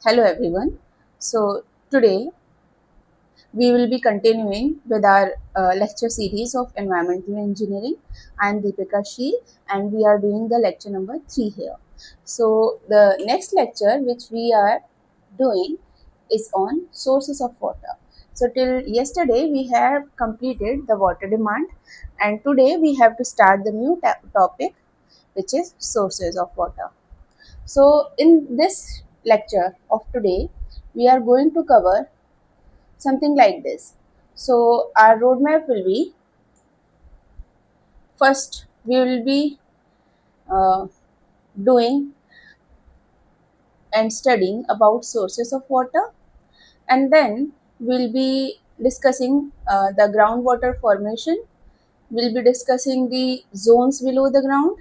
Hello everyone. So today we will be continuing with our lecture series of environmental engineering. I am Deepika Sheel and we are doing the lecture number 3 here. So the next lecture which we are doing is on sources of water. So till yesterday we have completed the water demand and today we have to start the new topic which is sources of water. So in this lecture of today we are going to cover something like this. So our roadmap will be, first we will be uh, doing and studying about sources of water, and then we'll be discussing the groundwater formation. We'll be discussing the zones below the ground,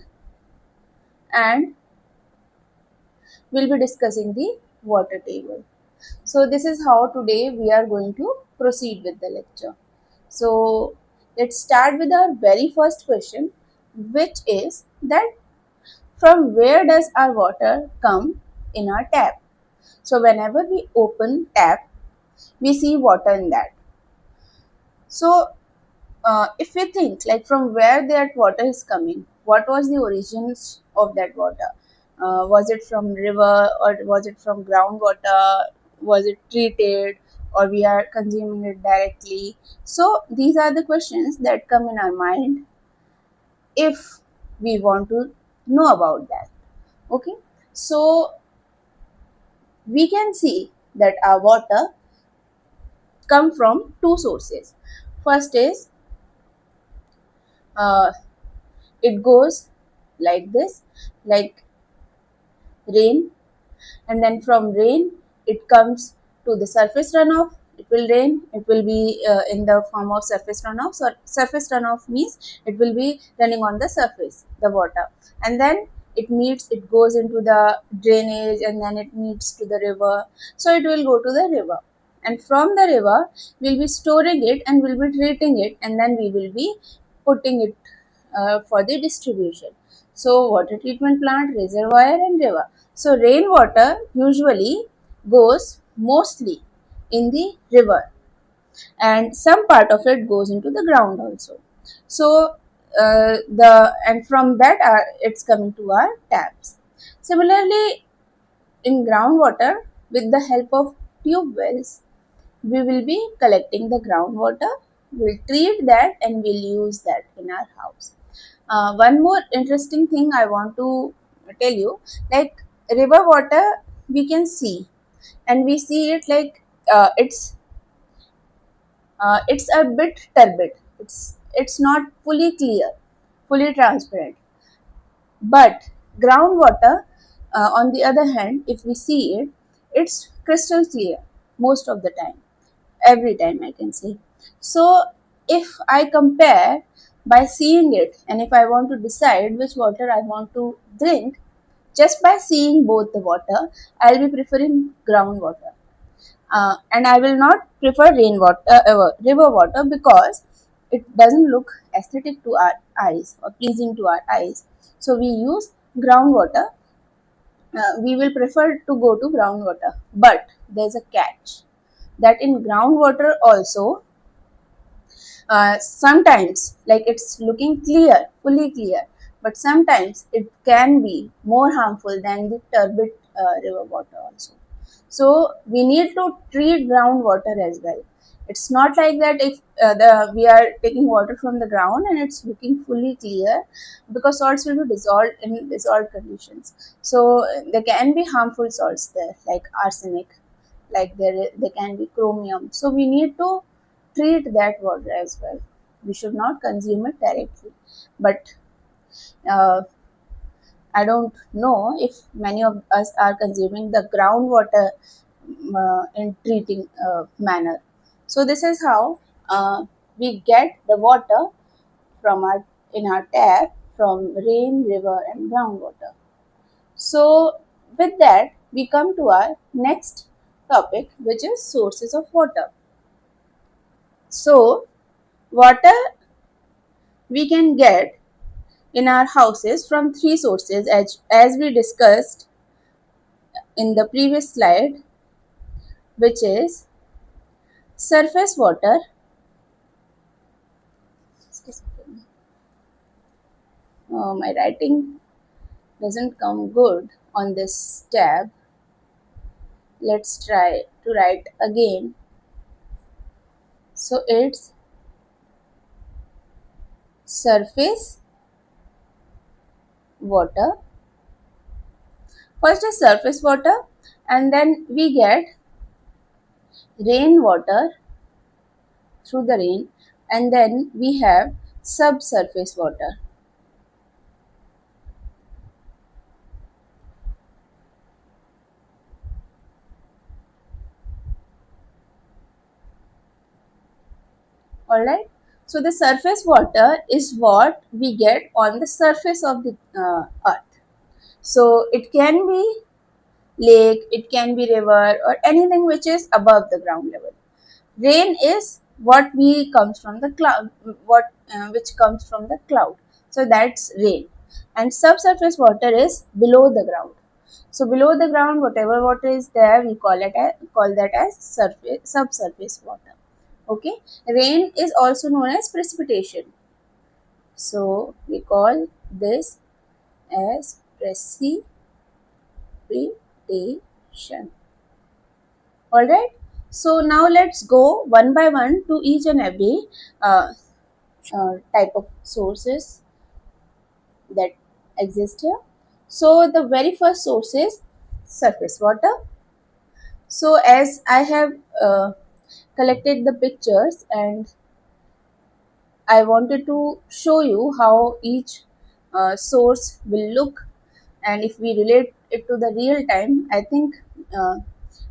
and we'll be discussing the water table. So this is how today we are going to proceed with the lecture. So let's start with our very first question, which is that from where does our water come in our tap? So whenever we open tap, we see water in that. So if we think like from where that water is coming, what was the origins of that water? Was it from river or was it from groundwater? Was it treated or we are consuming it directly? So these are the questions that come in our mind if we want to know about that. Okay, so we can see that our water come from two sources. First is uh, it goes like this, like rain, and then from rain it comes to the surface runoff. It will rain, it will be in the form of surface runoff. So surface runoff means it will be running on the surface, the water, and then it goes into the drainage, and then it meets to the river. So it will go to the river, and from the river we'll be storing it and we'll be treating it, and then we will be putting it for the distribution. So water treatment plant, reservoir and river. So rainwater usually goes mostly in the river, and some part of it goes into the ground also. So the and from that it's coming to our taps. Similarly, in groundwater, with the help of tube wells, we will be collecting the groundwater. We'll treat that and we'll use that in our house. One more interesting thing I want to tell you, like river water, we can see, and we see it like it's a bit turbid. It's not fully clear, fully transparent. But groundwater, on the other hand, if we see it, it's crystal clear most of the time, every time I can say. So if I compare by seeing it, and if I want to decide which water I want to drink, just by seeing both the water, I'll be preferring groundwater. And I will not prefer river water, because it doesn't look aesthetic to our eyes or pleasing to our eyes. So we use groundwater. We will prefer to go to groundwater, but there's a catch that in groundwater also sometimes like it's looking clear, fully clear, but sometimes it can be more harmful than the turbid river water also. So we need to treat groundwater as well. It's not like that if the we are taking water from the ground and it's looking fully clear, because salts will be dissolved in dissolved conditions. So there can be harmful salts there, like arsenic, like there can be chromium. So we need to treat that water as well. We should not consume it directly. But uh, I don't know if many of us are consuming the groundwater in treating manner. So this is how we get the water from our in our tap from rain, river, and groundwater. So with that, we come to our next topic, which is sources of water. So water we can get in our houses from three sources, as we discussed in the previous slide. which is surface water. My writing doesn't come good on this tab. Let's try to write again. So it's surface water. First is surface water, and then we get rainwater through the rain, and then we have subsurface water. Alright, so the surface water is what we get on the surface of the earth. So it can be lake, it can be river, or anything which is above the ground level. Rain is what we comes from the cloud, which comes from the cloud. So that's rain. And subsurface water is below the ground. So below the ground, whatever water is there, we call that as subsurface water. Okay. Rain is also known as precipitation. So we call this as precipitation. Alright. So now let's go one by one to each and every type of sources that exist here. So the very first source is surface water. So as I have collected the pictures, and I wanted to show you how each source will look, and if we relate it to the real time, I think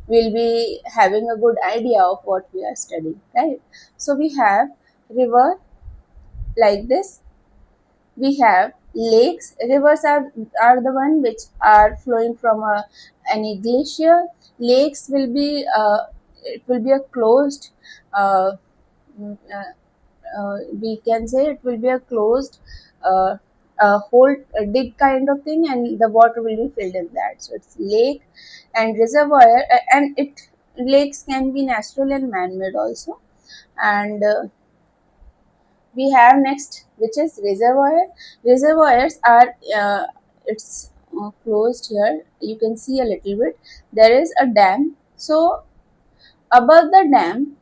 we'll be having a good idea of what we are studying, right? So we have river like this. We have lakes. Rivers are the one which are flowing from any glacier. Lakes will be it will be a closed mm, we can say it will be a closed uh, a whole a big kind of thing, and the water will be filled in that. So it's lake and reservoir, and it lakes can be natural and man-made also. And we have next, which is reservoir. Reservoirs are it's closed here. You can see a little bit. There is a dam. So above the dam,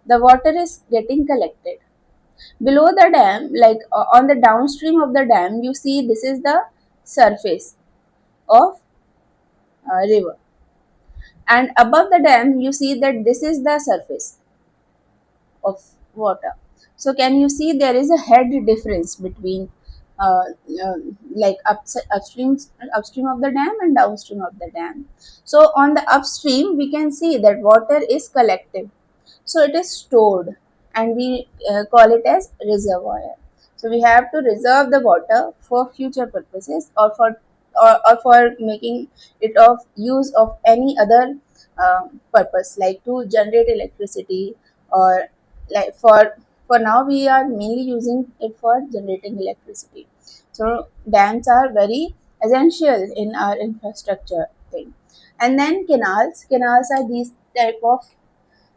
the water is getting collected. Below the dam, like on the downstream of the dam, you see this is the surface of river, and above the dam, you see that this is the surface of water. So can you see there is a head difference between uh, uh, like upstream of the dam and downstream of the dam. So on the upstream, we can see that water is collected, so it is stored, and we call it as reservoir. So we have to reserve the water for future purposes, or for making it of use of any other purpose, like to generate electricity, or like for now we are mainly using it for generating electricity. So dams are very essential in our infrastructure thing. And then canals are these type of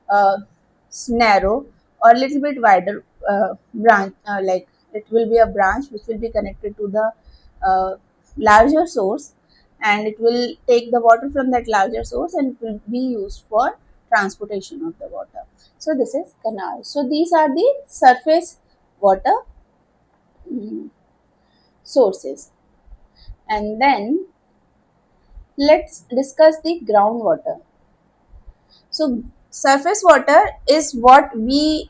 uh, narrow or little bit wider branch, like it will be a branch which will be connected to the larger source, and it will take the water from that larger source and it will be used for transportation of the water. So this is canal. So these are the surface water mm, sources. And then let's discuss the groundwater. So surface water is what we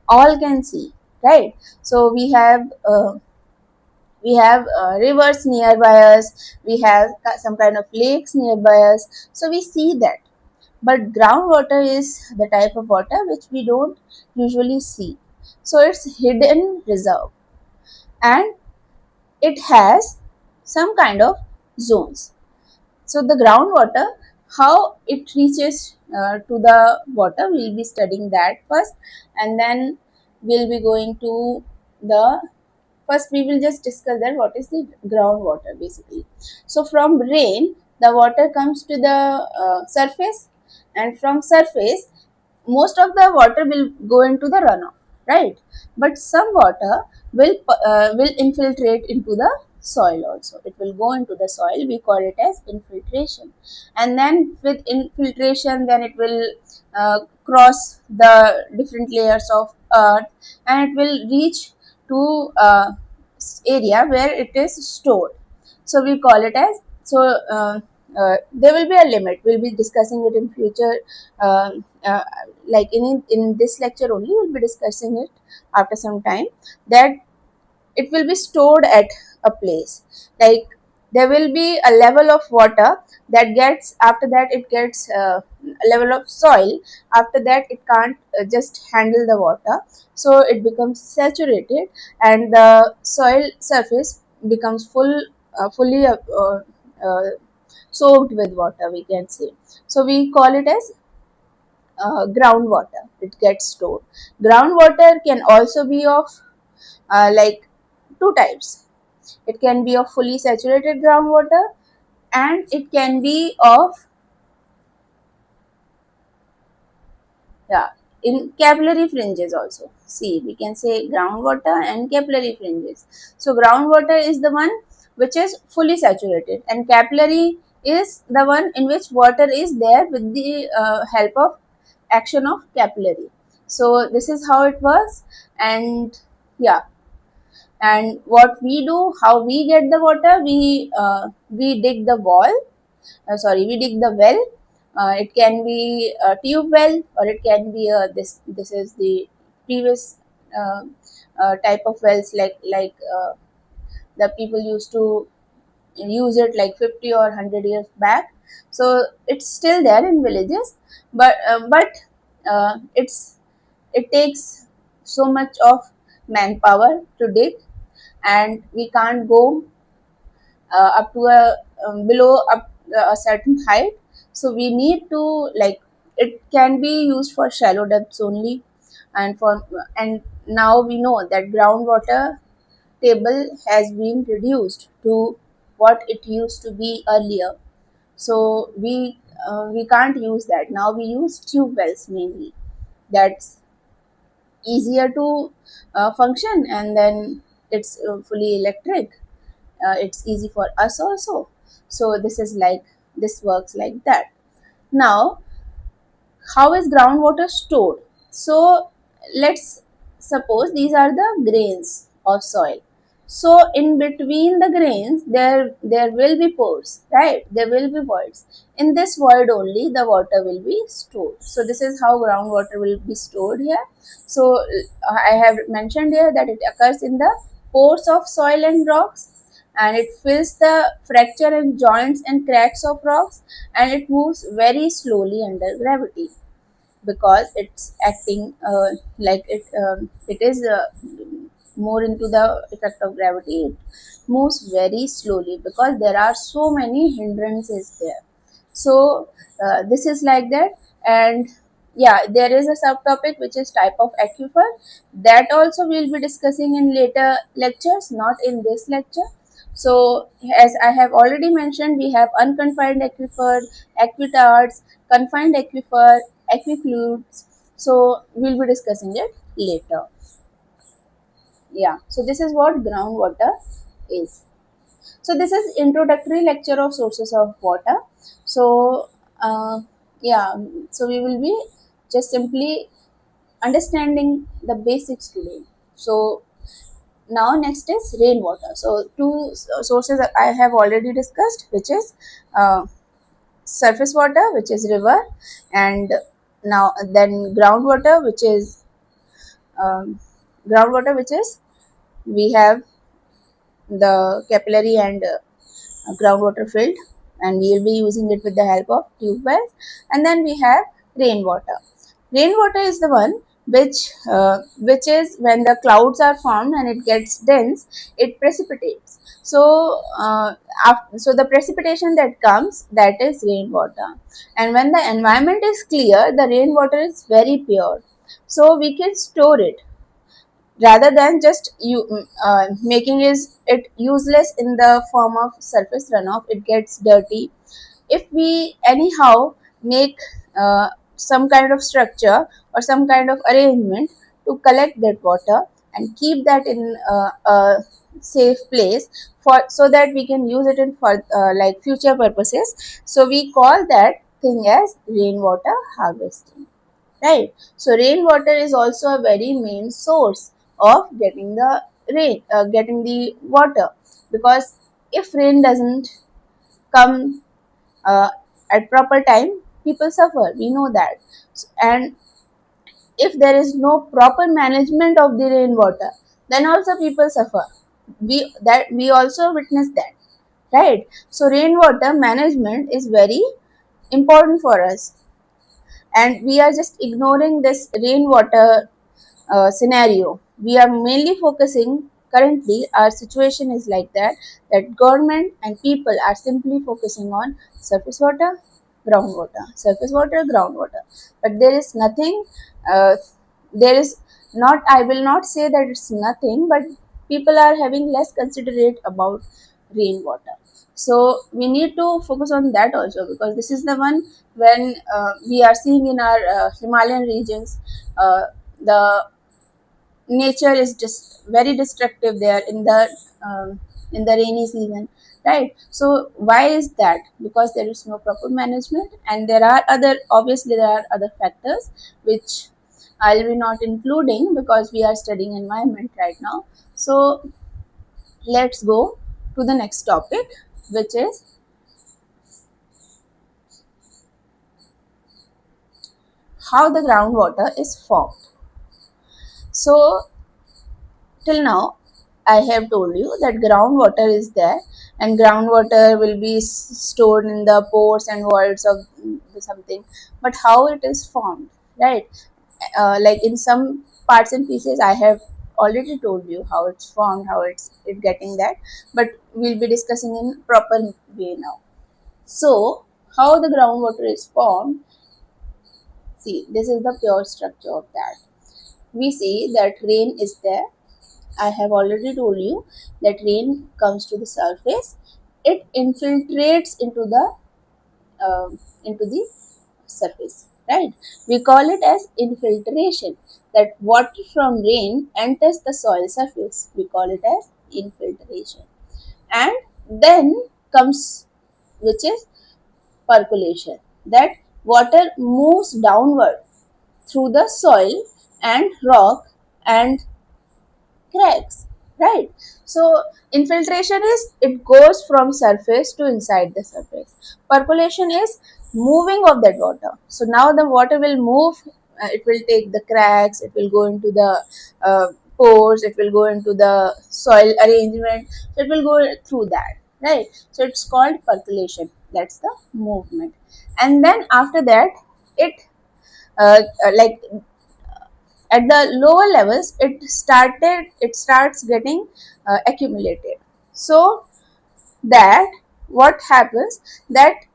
all can see, right? So we have rivers nearby us, we have some kind of lakes nearby us, so we see that. But groundwater is the type of water which we don't usually see. So it's hidden reserve, and it has some kind of zones. So the groundwater, how it reaches to the water, we'll be studying that first, and then we'll be going to the first. We will just discuss that what is the groundwater basically. So from rain, the water comes to the surface, and from surface most of the water will go into the runoff, right? But some water will infiltrate into the soil also. It will go into the soil. We call it as infiltration. And then with infiltration, then it will cross the different layers of earth, and it will reach to area where it is stored. So we call it as so. There will be a limit. We'll be discussing it in future. Uh, uh, like in this lecture only, we'll be discussing it after some time. That it will be stored at a place. Like there will be a level of water that gets, after that it gets a level of soil. After that it can't just handle the water, so it becomes saturated, and the soil surface becomes fully soaked with water, we can say. So we call it as groundwater. It gets stored. Groundwater can also be of like two types. It can be of fully saturated groundwater, and it can be of, yeah, in capillary fringes also. See, we can say groundwater and capillary fringes. So groundwater is the one which is fully saturated, and capillary is the one in which water is there with the help of action of capillary. So this is how it works. And yeah, and what we do, how we get the water, we dig the we dig the well. It can be a tube well, or it can be this is the previous uh, type of wells, the people used to use it like 50 or 100 years back. So it's still there in villages, but it takes so much of manpower to dig, and we can't go up to a below up a certain height. So we need to, like, it can be used for shallow depths only. And now we know that groundwater table has been reduced to what it used to be earlier. So we can't use that. Now we use tube wells mainly. That's easier to function, and then it's fully electric. It's easy for us also. So this works like that. Now, how is groundwater stored? So let's suppose these are the grains of soil. So in between the grains there will be pores, right? There will be voids. In this void only the water will be stored. So this is how groundwater will be stored here. So I have mentioned here that it occurs in the pores of soil and rocks, and it fills the fracture and joints and cracks of rocks, and it moves very slowly under gravity, because it's acting it is more into the effect of gravity. It moves very slowly because there are so many hindrances there. So this is like that. And yeah, there is a subtopic which is type of aquifer. That also we'll be discussing in later lectures, not in this lecture. So as I have already mentioned, we have unconfined aquifer, aquitars, confined aquifer, aquicludes. So we'll be discussing it later. Yeah, so this is what groundwater is. So this is introductory lecture of sources of water. So yeah, so we will be just simply understanding the basics today. So now next is rainwater. So two sources I have already discussed, which is surface water, which is river, and now then um, groundwater, which is we have the capillary and groundwater filled, and we will be using it with the help of tube wells. And then we have rainwater. Rainwater is the one which is when the clouds are formed and it gets dense, it precipitates. So so the precipitation that comes, that is rainwater. And when the environment is clear, the rainwater is very pure, so we can store it rather than just making it useless in the form of surface runoff. It gets dirty if we anyhow make some kind of structure or some kind of arrangement to collect that water and keep that in a safe place for so that we can use it in for like future purposes. So we call that thing as rainwater harvesting, right? So rainwater is also a very main source of getting the getting the water, because if rain doesn't come uh, at proper time, people suffer, we know that. And if there is no proper management of the rainwater, then also people suffer. We also witness that, right? So rainwater management is very important for us, and we are just ignoring this rainwater scenario. We are mainly focusing, currently our situation is like that government and people are simply focusing on surface water, groundwater, surface water, groundwater. But there is nothing, uh, there is not, I will not say that it's nothing, but people are having less considerate about rainwater. So we need to focus on that also, because this is the one when we are seeing in our Himalayan regions, the nature is just very destructive there in the rainy season, right? So why is that? Because there is no proper management, and there are other, obviously there are other factors which I'll be not including because we are studying environment right now. So let's go to the next topic, which is how the groundwater is formed. So till now, I have told you that groundwater is there, and groundwater will be stored in the pores and voids of something. But how it is formed, right? Like in some parts and pieces, I have already told you how it's formed, how it getting that. But we'll be discussing in proper way now. So, how the groundwater is formed? See, this is the pure structure of that. We see that rain is there. I have already told you that rain comes to the surface, it infiltrates into the surface, right? We call it as infiltration. That water from rain enters the soil surface. We call it as infiltration. And then comes, which is percolation. That water moves downward through the soil and rock and cracks, right? So infiltration is, it goes from surface to inside the surface. Percolation is moving of that water. So now the water will move, it will take the cracks, it will go into the pores, it will go into the soil arrangement, so it will go through that, right? So it's called percolation, that's the movement. And then after that, it like at the lower levels, it starts getting accumulated. So that what happens, that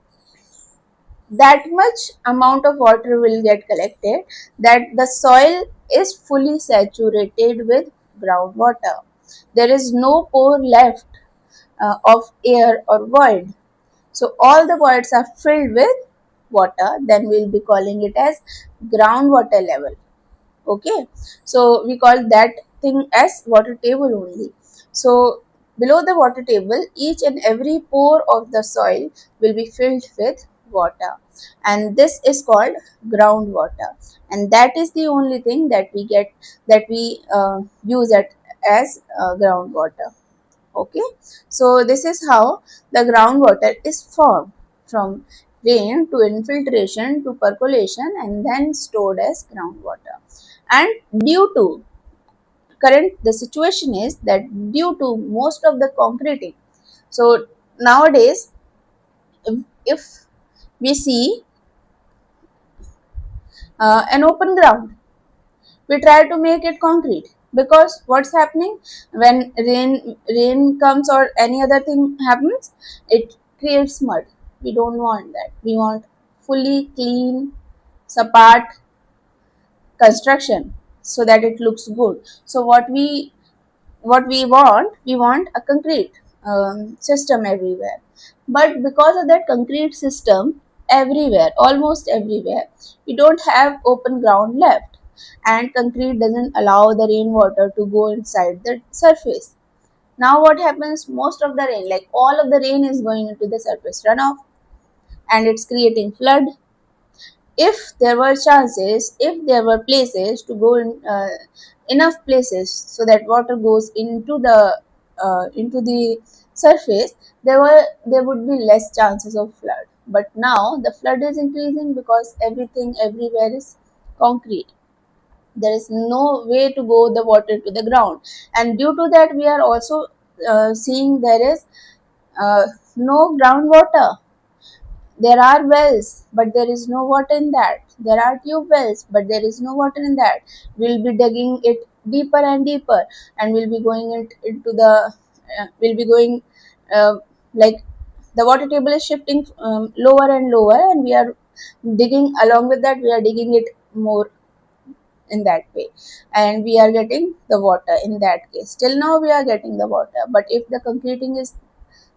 much amount of water will get collected, that the soil is fully saturated with groundwater. There is no pore left of air or void. So all the voids are filled with water, then we'll be calling it as groundwater level. Okay, so we call that thing as water table only. So below the water table, each and every pore of the soil will be filled with water, and this is called groundwater, and that is the only thing that we get, that we use it as groundwater. Okay, so this is how the groundwater is formed, from rain to infiltration to percolation and then stored as groundwater. And due to current, the situation is that due to most of the concreting, so nowadays if we see an open ground, we try to make it concrete, because what's happening when rain comes or any other thing happens, it creates mud. We don't want that. We want fully clean, sapat construction, so that it looks good. So we want a concrete system everywhere. But because of that concrete system, everywhere, almost everywhere. We don't have open ground left, and concrete doesn't allow the rainwater to go inside the surface. Now what happens? Most of the rain, like all of the rain, is going into the surface runoff, and it's creating flood. If there were chances, if there were places to go in, enough places so that water goes into the surface, there would be less chances of flood. But now the flood is increasing because everything everywhere is concrete. There is no way to go the water to the ground, and due to that we are also seeing there is uh, no groundwater. There are wells, but there is no water in that. There are tube wells, but there is no water in that. We'll be digging it deeper and deeper, and we'll be going it into the. We'll be going uh, like the water table is shifting lower and lower, and we are digging along with that. We are digging it more in that way, and we are getting the water in that case. Till now, we are getting the water, but if the concreting is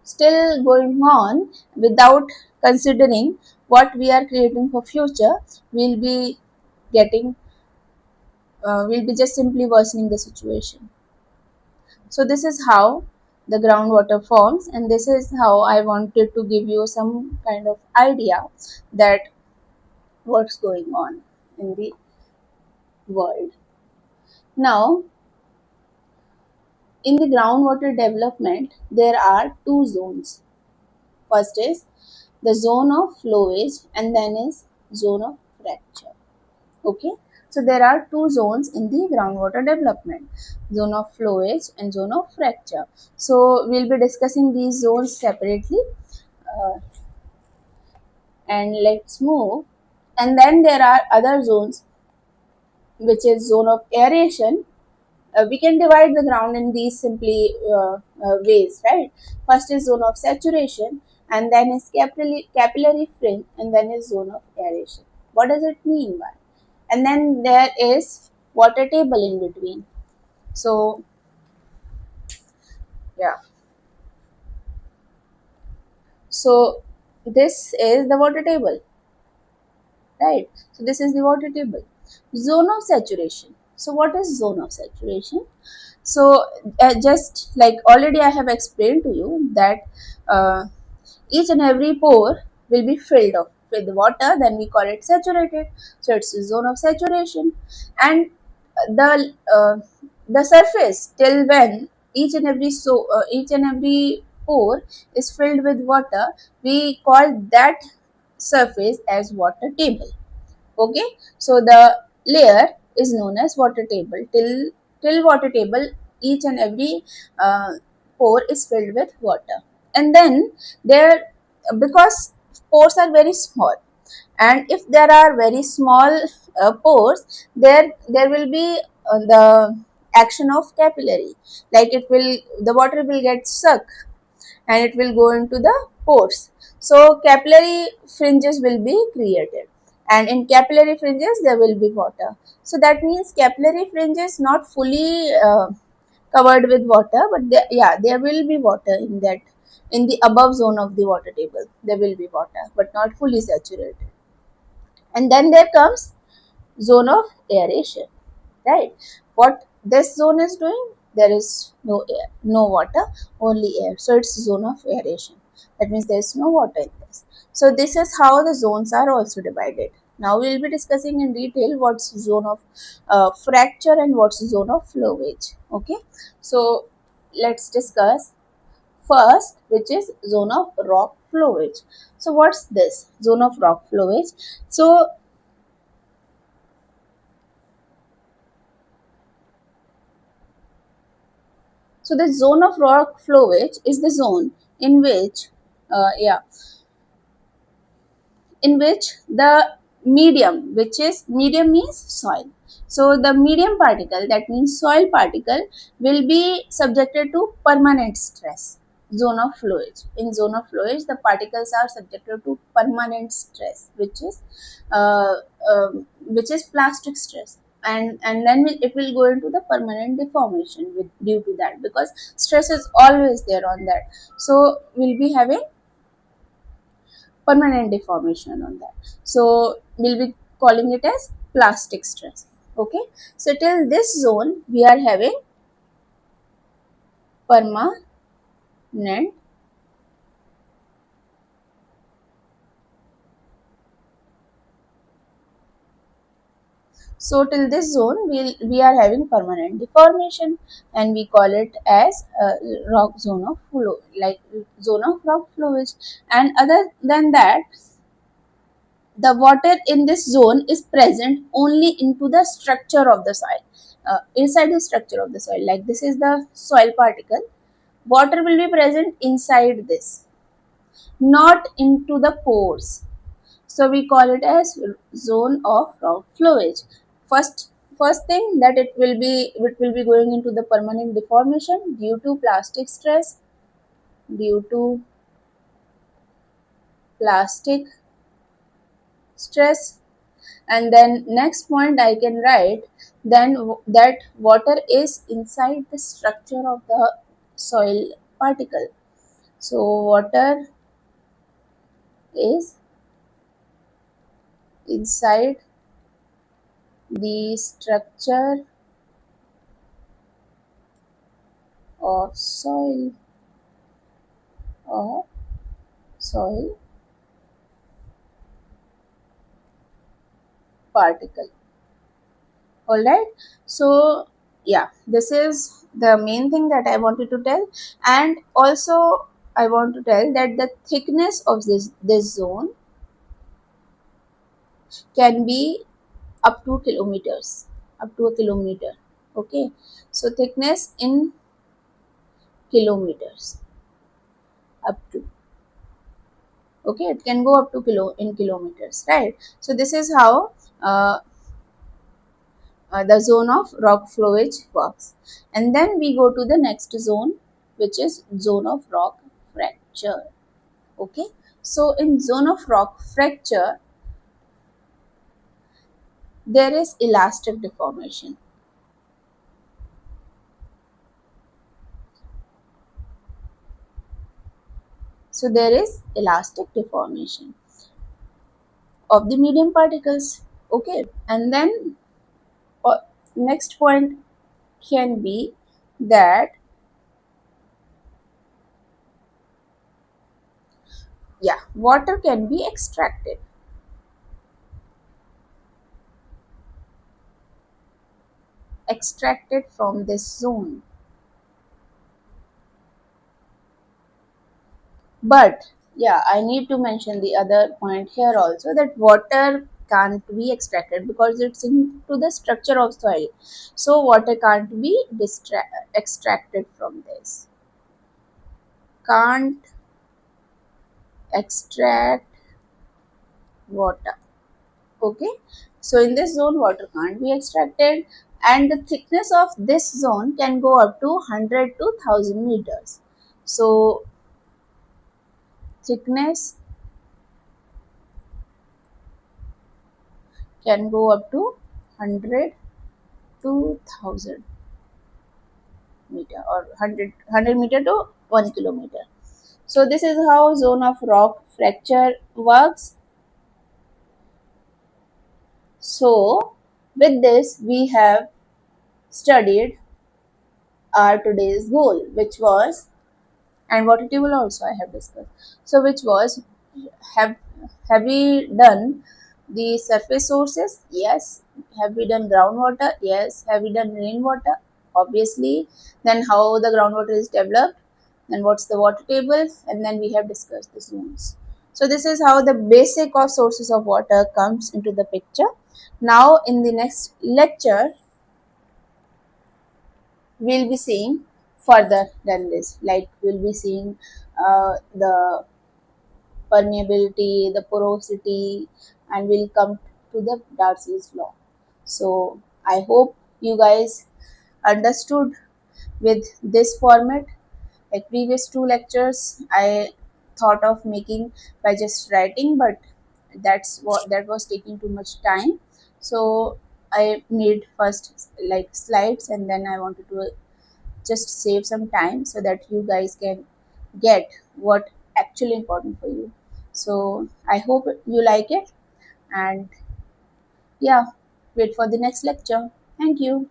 still going on without considering what we are creating for future, we'll be getting we'll be just simply worsening the situation. So this is how the groundwater forms, and this is how I wanted to give you some kind of idea that what's going on in the world. Now, in the groundwater development, there are two zones. First is the zone of flowage, and then is zone of fracture. Okay, so there are two zones in the groundwater development: zone of flowage and zone of fracture. So we'll be discussing these zones separately, uh, and let's move. And then there are other zones, which is zone of aeration. We can divide the ground in these simply ways, right? First is zone of saturation, and then is capillary fringe, and then is zone of aeration. What does it mean by? And then there is water table in between. So yeah, so this is the water table, right? So this is the water table. Zone of saturation. So what is zone of saturation? So just like already I have explained to you that uh, each and every pore will be filled up with water, then we call it saturated. So it's a zone of saturation. And the surface till when each and every pore is filled with water, we call that surface as water table. Okay, so the layer is known as water table. Till water table, each and every uh, pore is filled with water. And then there, because pores are very small, and if there are very small pores, there will be the action of capillary, like it will, the water will get sucked and it will go into the pores. So capillary fringes will be created, and in capillary fringes there will be water. So that means capillary fringe is not fully covered with water, but yeah, there will be water in that, in the above zone of the water table. There will be water, but not fully saturated. And then there comes zone of aeration, right? What this zone is doing, there is no air, no water, only air. So it's zone of aeration. That means there is no water in this. So this is how the zones are also divided. Now we will be discussing in detail what's zone of fracture and what's zone of flowage. Okay, so let's discuss first, which is zone of rock flowage. So what's this zone of rock flowage? So the zone of rock flowage is the zone in which, yeah, in which the medium, which is medium means soil. So the medium particle, that means soil particle, will be subjected to permanent stress. Zone of flowage. In zone of flowage, the particles are subjected to permanent stress, uh, which is plastic stress, and then it will go into the permanent deformation with due to that, because stress is always there on that. So we'll be having permanent deformation on that. So we'll be calling it as plastic stress. Okay, so till this zone we are having permanent. So till this zone we are having permanent deformation, and we call it as rock zone of flow, like zone of rock flowage. And other than that, the water in this zone is present only into the structure of the soil, inside the structure of the soil. Like this is the soil particle. Water will be present inside this, not into the pores. So we call it as zone of rock flowage. First, first thing that it will be going into the permanent deformation due to plastic stress, due to plastic stress. And then next point I can write then that water is inside the structure of the soil particle. So water is inside the structure of of soil particle. All right. So yeah, this is the main thing that I wanted to tell. And also I want to tell that the thickness of this zone can be up to kilometers, up to a kilometer. Okay, so thickness in kilometers, up to. Okay, it can go up to kilometers, right? So this is how uh, the zone of rock flowage works. And then we go to the next zone, which is zone of rock fracture. Okay, so in zone of rock fracture there is elastic deformation. So there is elastic deformation of the medium particles. Okay, and then uh, next point can be that, yeah, water can be extracted from this zone. But yeah, I need to mention the other point here also, that water can't be extracted because it's into the structure of soil. So water can't be extracted from this. Can't extract water. Okay, so in this zone water can't be extracted, and the thickness of this zone can go up to 100 to 1000 meters. So thickness can go up to 100 to 1000 meter, or 100 meter to 1 kilometer. So this is how zone of rock fracture works. So with this we have studied our today's goal, which was, and what table also I have discussed. So which was, have have we done the surface sources? Yes. Have we done groundwater? Yes. Have we done rainwater? Obviously. Then how the groundwater is developed? Then what's the water table? And then we have discussed the zones. So this is how the basic of sources of water comes into the picture. Now in the next lecture we'll be seeing further than this. Like we'll be seeing the permeability, the porosity, and we'll come to the Darcy's law. So I hope you guys understood with this format. Like previous two lectures, I thought of making by just writing, but that was taking too much time. So I made first like slides, and then I wanted to just save some time so that you guys can get what actually important for you. So I hope you like it, and yeah, wait for the next lecture. Thank you.